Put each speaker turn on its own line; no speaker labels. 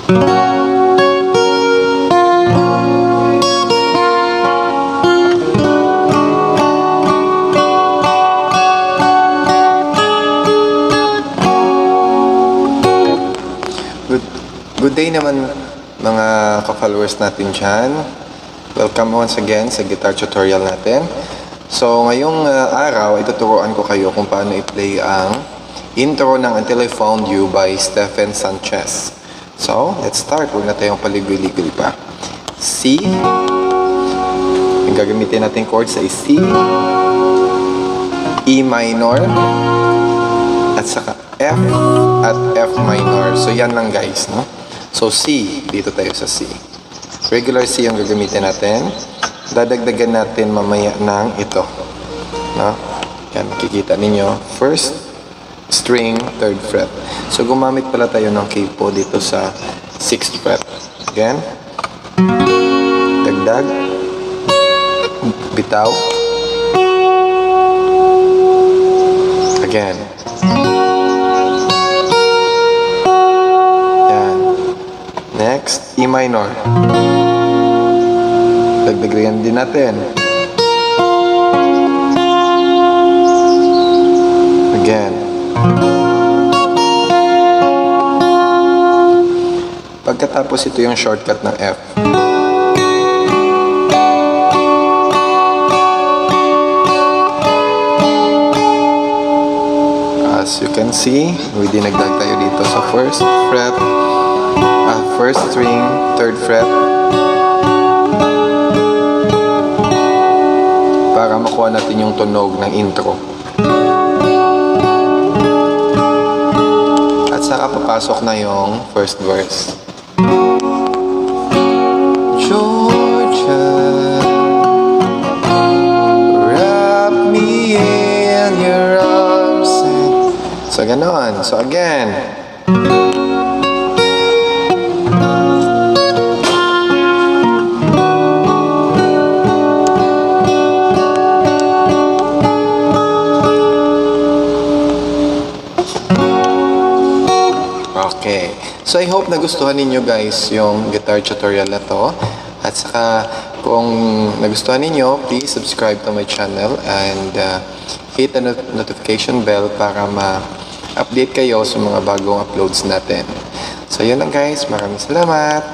Good day naman mga ka-followers natin dyan. Welcome once again sa guitar tutorial natin. So ngayong araw, ituturuan ko kayo kung paano i-play ang intro ng Until I Found You by Stephen Sanchez. So, let's start. Huwag na tayong paligoy-ligoy pa. C. Yung gagamitin natin chords ay C, E minor, at saka F at F minor. So yan lang guys, no? So C, dito tayo sa C. Regular C ang gagamitin natin. Dadagdagan natin mamaya ng ito, no? Yan, makikita ninyo. First string, 3rd fret. So gumamit pala tayo ng capo dito sa 6th fret. Again. Dagdag. Bitaw. Again. Next, E minor. Dagdagan din natin. Again. Pagkatapos ito yung shortcut ng F. As you can see, may dinagdag tayo dito sa 1st fret. First string, 3rd fret, para makuha natin yung tunog ng intro. At saka papasok na yung first verse. Georgia, wrap me in your arms. So ganon. So again. Okay. So I hope nagustuhan ninyo guys yung guitar tutorial na to. At saka kung nagustuhan ninyo, please subscribe to my channel and hit the notification bell para ma-update kayo sa mga bagong uploads natin. So yun lang guys. Maraming salamat.